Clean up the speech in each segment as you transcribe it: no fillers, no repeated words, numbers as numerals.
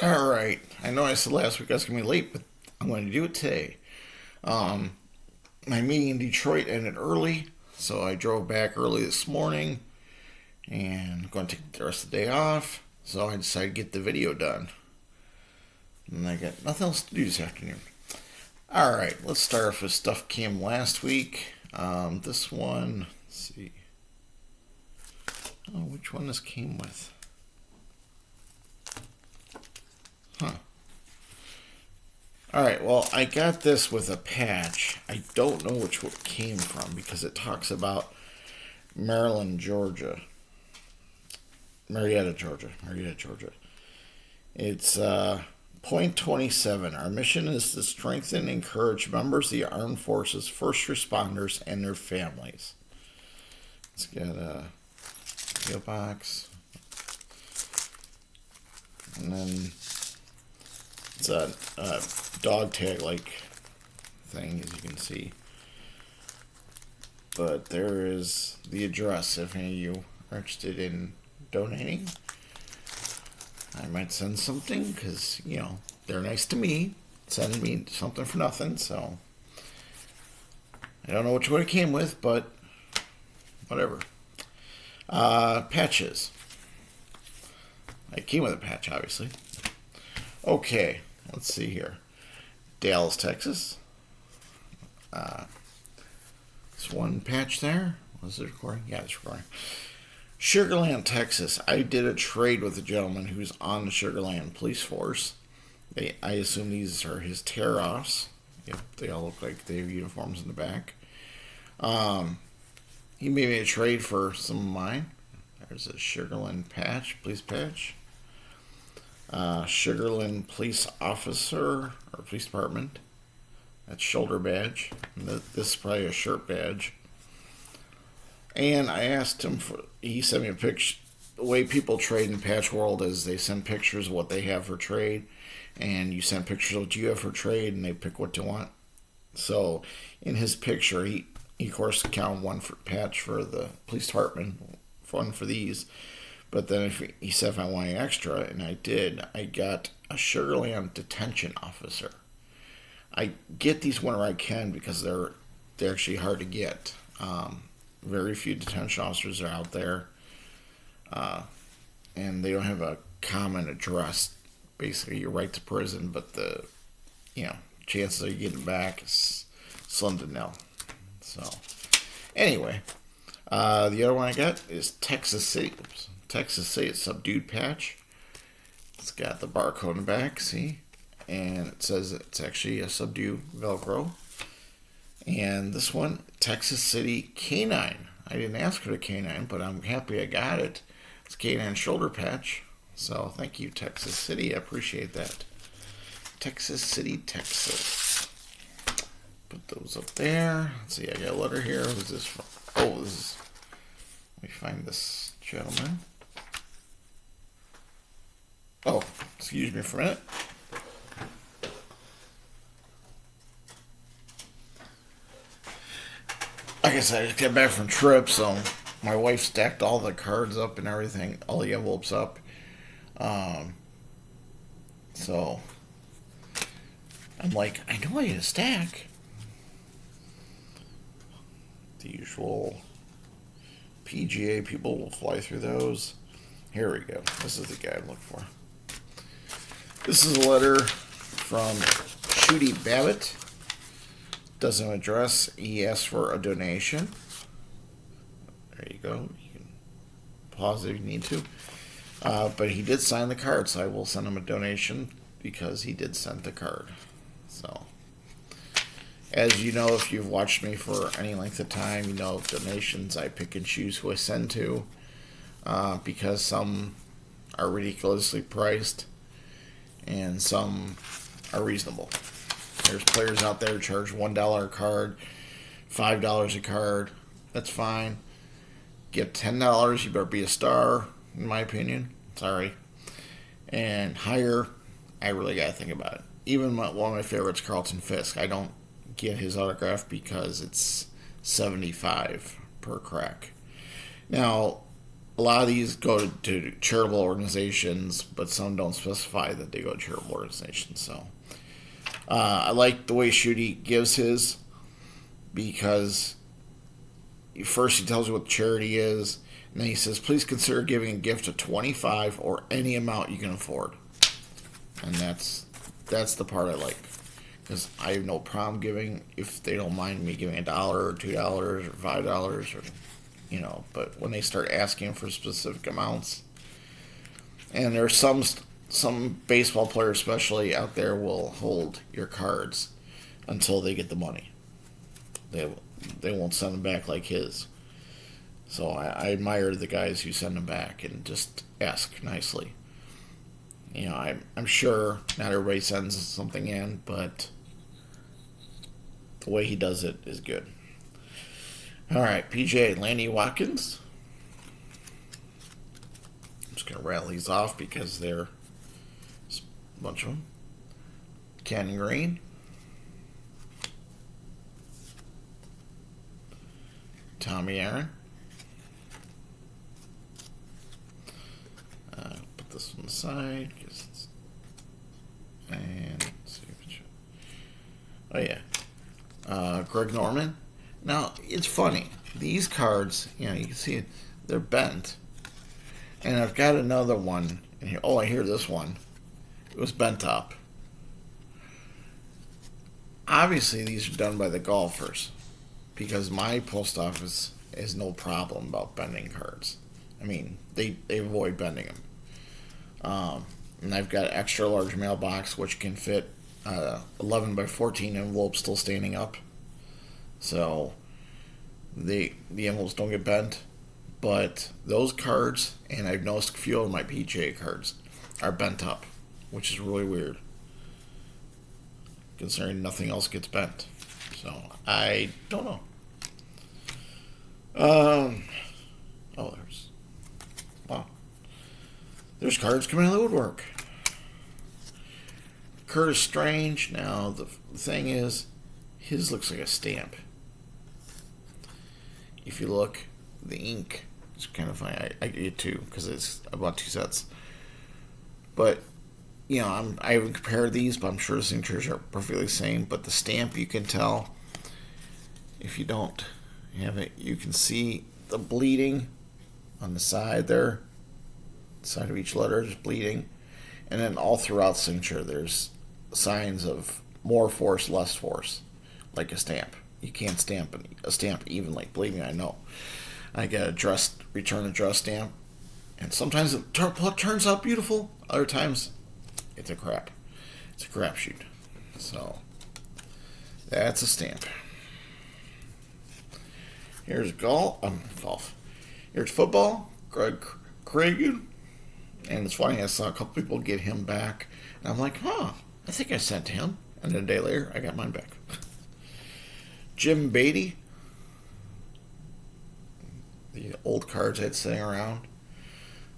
All right. I know I said last week I was going to be late, but I'm going to do it today. Um, my meeting in Detroit ended early, so I drove back early this morning and I'm going to take the rest of the day off. So I decided to get the video done. And I got nothing else to do this afternoon. All right, let's start off with stuff came last week. This one, let's see. Oh, which one this came with? Huh. Alright, well, I got this with a patch. I don't know which one it came from because it talks about Maryland, Georgia. Marietta, Georgia. Marietta, Georgia. It's point 27. Our mission is to strengthen and encourage members of the armed forces, first responders, and their families. It's got a PO box. And then it's a dog tag like thing, as you can see. But there is the address if any of you are interested in donating. I might send something because, they're nice to me. Send me something for nothing, so I don't know which one it came with, but whatever. Patches. It came with a patch, obviously. Okay, let's see here. Dallas, Texas. There's one patch there. Was it recording? Yeah, it's recording. Sugarland, Texas. I did a trade with a gentleman who's on the Sugarland police force. I assume these are his tear-offs. Yep, they all look like they have uniforms in the back. He made me a trade for some of mine. There's a Sugarland patch, police patch. Sugarland police officer or police department. That's shoulder badge. And this is probably a shirt badge. And I asked him he sent me a picture. The way people trade in the patch world is they send pictures of what they have for trade, and you send pictures of what you have for trade, and they pick what they want. So in his picture, he of course counted one for patch for the police department, one for these. But then he said if I wanted extra, and I did, I got a Sugarland detention officer. I get these whenever I can because they're actually hard to get. Very few detention officers are out there, and they don't have a common address. Basically, you're right to prison, but the chances of you getting back is slim to nil. So anyway, the other one I got is Texas City. Oops. Texas City subdued patch. It's got the barcode in the back, see? And it says it's actually a subdue Velcro. And this one, Texas City Canine. I didn't ask for the canine, but I'm happy I got it. It's canine shoulder patch. So thank you, Texas City. I appreciate that. Texas City, Texas. Put those up there. Let's see, I got a letter here. Who's this from? Oh, this is... Let me find this gentleman. Oh, excuse me for a minute. Like I said, I just got back from trip, so my wife stacked all the cards up and everything, all the envelopes up. So I'm like, I know I need a stack. The usual PGA people will fly through those. Here we go. This is the guy I'm looking for. This is a letter from Shooty Babbitt. Doesn't address. He asked for a donation. There you go. You can pause if you need to. But he did sign the card, so I will send him a donation because he did send the card. So, as you know, if you've watched me for any length of time, you know donations, I pick and choose who I send to because some are ridiculously priced and some are reasonable. There's players out there who charge $1 a card, $5 a card. That's fine. Get $10, you better be a star, in my opinion. Sorry. And higher, I really got to think about it. Even one of my favorites, Carlton Fisk. I don't get his autograph because it's $75 per crack. Now, a lot of these go to charitable organizations, but some don't specify that they go to charitable organizations. So I like the way Shooty gives his, because first he tells you what the charity is, and then he says, please consider giving a gift of $25 or any amount you can afford. And that's the part I like, because I have no problem giving, if they don't mind me giving $1 or $2 or $5 or, but when they start asking for specific amounts, and there's some baseball players especially out there will hold your cards until they get the money. They won't send them back like his. So I admire the guys who send them back and just ask nicely. I'm sure not everybody sends something in, but the way he does it is good. All right, PJ, Lanny Watkins. I'm just going to rattle these off because they're a bunch of them. Ken Green. Tommy Aaron. Put this one aside. And let's see which. Oh, yeah. Greg Norman. Now, it's funny. These cards, you can see it, they're bent. And I've got another one in here. Oh, I hear this one. It was bent up. Obviously, these are done by the golfers, because my post office has no problem about bending cards. I mean, they avoid bending them. And I've got an extra large mailbox which can fit 11 by 14 envelopes still standing up. So the envelopes don't get bent. But those cards, and I've noticed a few of my PGA cards, are bent up, which is really weird, considering nothing else gets bent. So I don't know. There's cards coming out of the woodwork. Curtis Strange. Now the thing is, his looks like a stamp. If you look, the ink is kind of funny. I get two because I bought two sets. But I haven't compared these, but I'm sure the signatures are perfectly the same. But the stamp, you can tell. If you don't have it, you can see the bleeding on the side there. The side of each letter is bleeding. And then all throughout the signature, there's signs of more force, less force, like a stamp. You can't stamp a stamp evenly. Believe me, I know. I get a return address stamp, and sometimes it turns out beautiful. Other times, it's a crap. It's a crapshoot. So that's a stamp. Here's golf. Here's football. Greg Cragen. And it's funny, I saw a couple people get him back, and I'm like, I think I sent him. And then a day later, I got mine back. Jim Beatty. The old cards I had sitting around.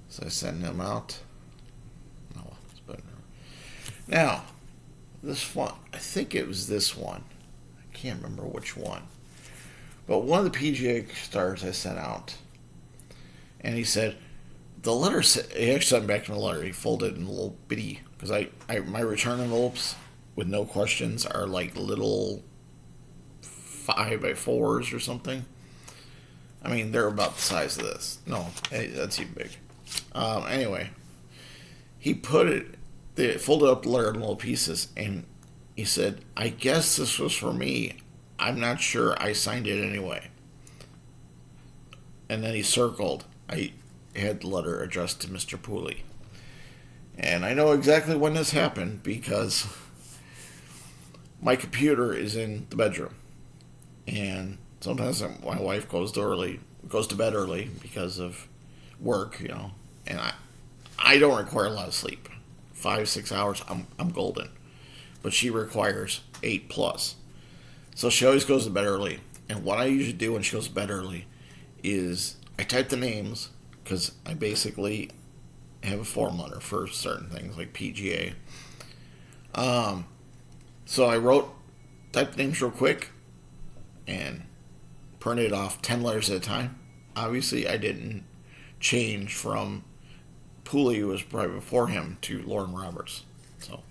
So I sent them out. Oh, it's better. Now, this one, I think it was this one. I can't remember which one. But one of the PGA stars I sent out, and he said, the letter, he actually sent back to the letter. He folded in a little bitty, because my return envelopes with no questions are like little 5x4s or something. I mean, they're about the size of this. No, that's even big. Anyway, he folded up the letter in little pieces, and he said, I guess this was for me. I'm not sure. I signed it anyway. And then he circled. I had the letter addressed to Mr. Pooley. And I know exactly when this happened because my computer is in the bedroom. And sometimes my wife goes to bed early because of work, and I don't require a lot of sleep. 5-6 hours, I'm golden. But she requires 8+. So she always goes to bed early. And what I usually do when she goes to bed early is I type the names, because I basically have a form letter for certain things like PGA. So I typed the names real quick and printed off 10 letters at a time. Obviously, I didn't change from Pooley, who was probably before him, to Lauren Roberts. So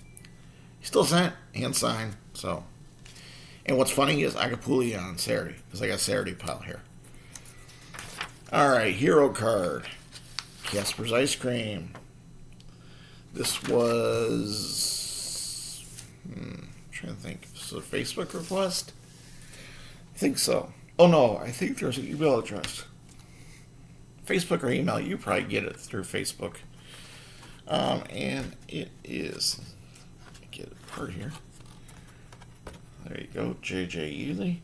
he still sent hand signed. So, and what's funny is I got Pooley on Saturday because I got Saturday pile here. All right, hero card, Casper's Ice Cream. This was I'm trying to think. This was a Facebook request. I think so. Oh no, I think there's an email address. Facebook or email, you probably get it through Facebook. And it is, let me get it apart here. There you go, JJ Ely.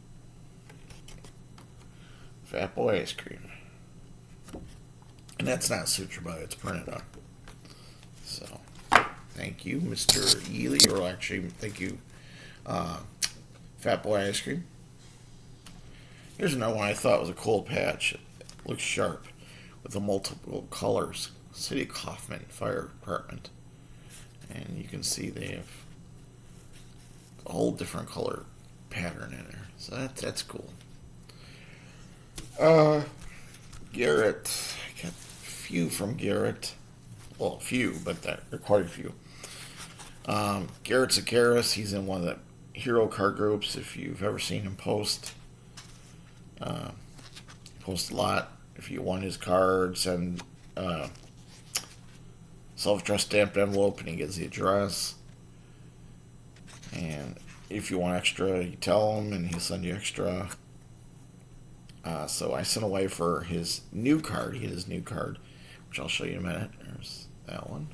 Fat Boy Ice Cream. And that's not suture, but it's printed on. So, thank you, Mr. Ely, or actually, thank you, Fat Boy Ice Cream. Here's another one I thought was a cool patch. It looks sharp with the multiple colors. City of Kaufman Fire Department. And you can see they have a whole different color pattern in there. So that's cool. Garrett. I got a few from Garrett. Well, a few, but there are quite a few. Garrett Zakaris, he's in one of the hero card groups. If you've ever seen him post, posts a lot. If you want his card, send self-addressed stamped envelope and he gets the address. And if you want extra, you tell him and he'll send you extra. So I sent away for his new card. He had his new card, which I'll show you in a minute. There's that one.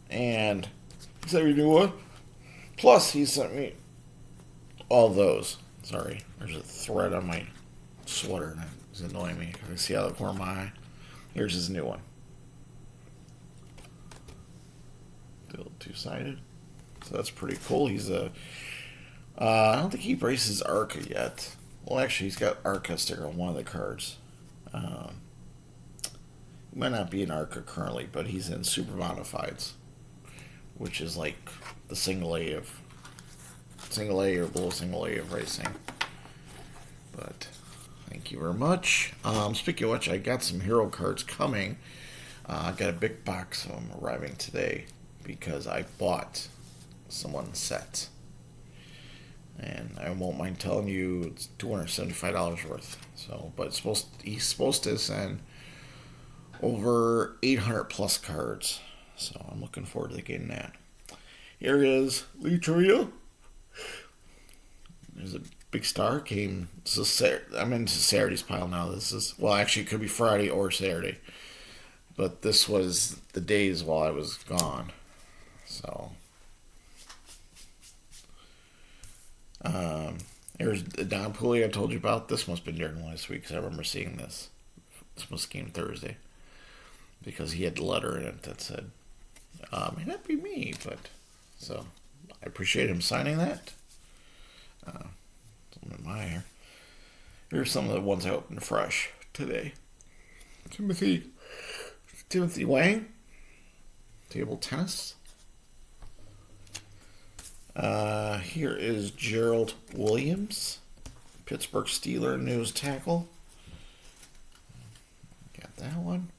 And he sent me a new one. Plus, he sent me all those. Sorry, there's a thread on my sweater and it's annoying me. I can see out of the corner of my eye. Here's his new one. Still two-sided. So that's pretty cool. He's a... I don't think he braces Arca yet. Well, actually, he's got Arca sticker on one of the cards. He might not be in Arca currently, but he's in Super Modifieds, which is like the single A or below single A of racing. But thank you very much. Speaking of which, I got some hero cards coming. I got a big box of them arriving today because I bought someone's set. And I won't mind telling you it's $275 worth. So, but he's supposed to send over 800 plus cards. So I'm looking forward to getting that. Here is Lee Trio. There's a big star came. I'm into Saturday's pile now. This is, well, actually it could be Friday or Saturday. But this was the days while I was gone. So there's Don Pooley I told you about. This must have been during last week because I remember seeing this. This must have came Thursday because he had a letter in it that said, may not be me, but so I appreciate him signing that. Something in my hair. Here's some of the ones I opened fresh today. Timothy Wang, table tennis. Here is Gerald Williams, Pittsburgh Steelers news tackle. Got that one.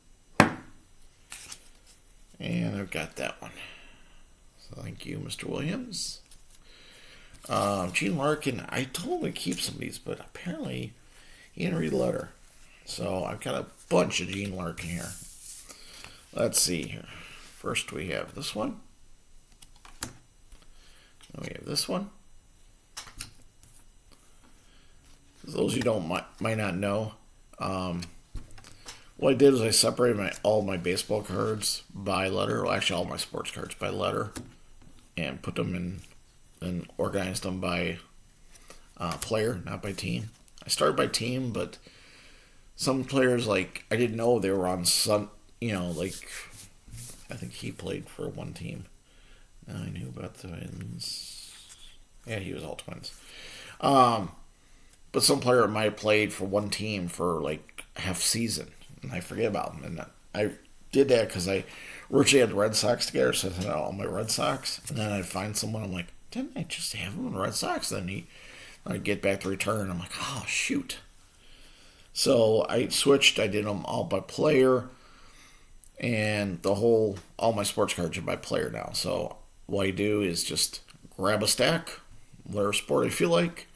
And I've got that one. So thank you, Mr. Williams. Gene Larkin, I told him to keep some of these, but apparently he didn't read the letter. So I've got a bunch of Gene Larkin here. Let's see here. First we have this one. Then we have this one. For those who might not know, what I did was I separated all my baseball cards by letter. Well, actually, all my sports cards by letter, and put them in and organized them by player, not by team. I started by team, but some players I didn't know they were on some. I think he played for one team. Now I knew about the Twins. Yeah, he was all Twins. But some player might have played for one team for half season, and I forget about him. And I did that because I originally had the Red Sox together, so I sent out all my Red Sox. And then I'd find someone, I'm like, didn't I just have him in the Red Sox? Then I'd get back to return, and I'm like, oh, shoot. So I switched. I did them all by player, and all my sports cards are by player now. So what I do is just grab a stack, whatever sport I feel like,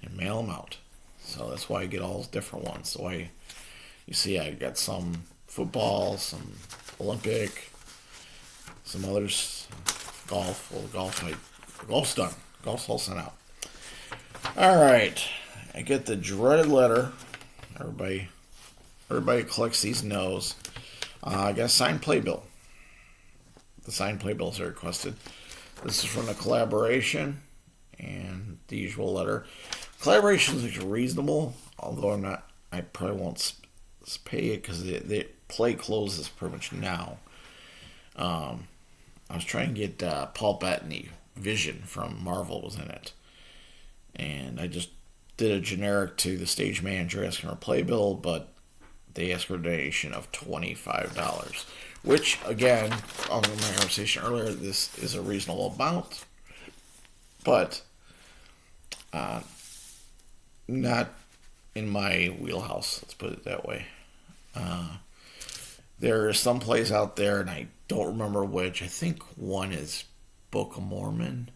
and mail them out. So that's why I get all different ones. So you see, I got some football, some Olympic, some others, golf. Well, golf's done. Golf's all sent out. All right, I get the dreaded letter. Everybody who collects these knows. I got a signed playbill. The signed playbills are requested. This is from a collaboration, and the usual letter. Collaborations are reasonable, although I probably won't pay it because the play closes pretty much now. I was trying to get Paul Bettany. Vision from Marvel was in it. And I just did a generic to the stage manager asking for a playbill, but they asked for a donation of $25. Which, again, on my conversation earlier, this is a reasonable amount, but not in my wheelhouse, let's put it that way. There are some plays out there, and I don't remember which. I think one is Book of Mormon,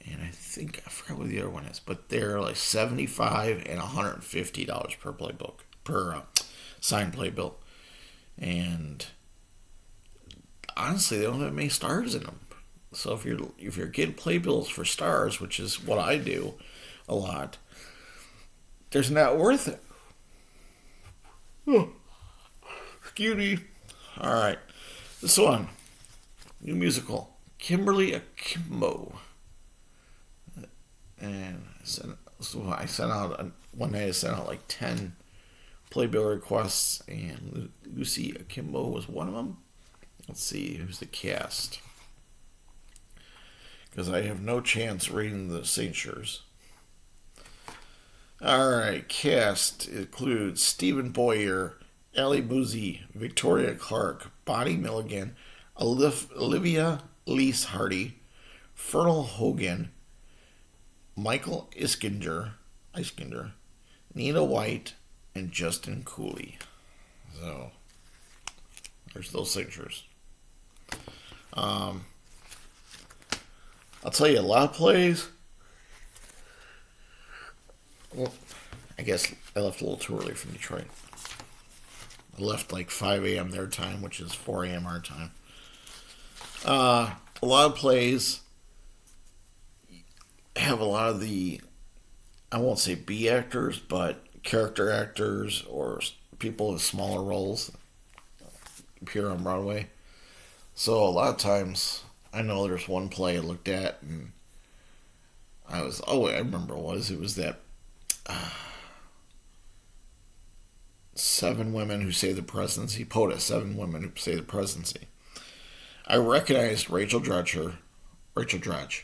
and I forgot what the other one is, but they're like $75 and $150 per playbook, per signed playbill. And honestly, they don't have many stars in them. So if you're getting playbills for stars, which is what I do a lot, there's not worth it. Oh, excuse me. All right, this one, new musical, Kimberly Akimbo, and I sent out one night. I sent out like 10 playbill requests, and Lucy Akimbo was one of them. Let's see who's the cast, because I have no chance reading the signatures. All right, cast includes Stephen Boyer, Ali Boozy, Victoria Clark, Bonnie Milligan, Olivia Lease Hardy, Fernal Hogan, Michael Iskinder, Nina White, and Justin Cooley. So there's those signatures. I'll tell you, a lot of plays. Well, I guess I left a little too early from Detroit. I left like 5 a.m. their time, which is 4 a.m. our time. A lot of plays have a lot of the, I won't say B actors, but character actors or people with smaller roles appear on Broadway. So a lot of times, I know there's one play I looked at and I remember it was that 7 Women Who Saved the Presidency, POTUS, 7 Women Who Saved the Presidency. I recognized Rachel Dratch,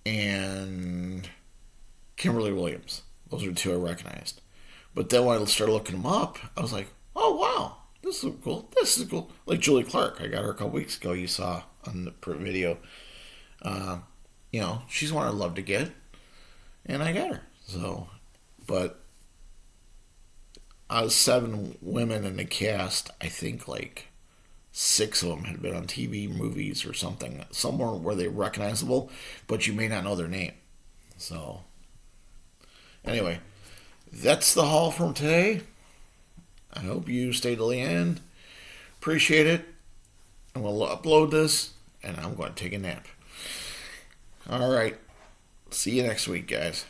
and Kimberly Williams. Those are the 2 I recognized. But then when I started looking them up, I was like, oh, wow, this is cool. Like Julie Clark, I got her a couple weeks ago, you saw on the video. She's one I'd love to get, and I got her. So, but out of 7 women in the cast, I think like 6 of them had been on TV, movies, or something, somewhere where they're recognizable, but you may not know their name. So, anyway, that's the haul from today. I hope you stayed till the end. Appreciate it. And we'll upload this, and I'm going to take a nap. All right. See you next week, guys.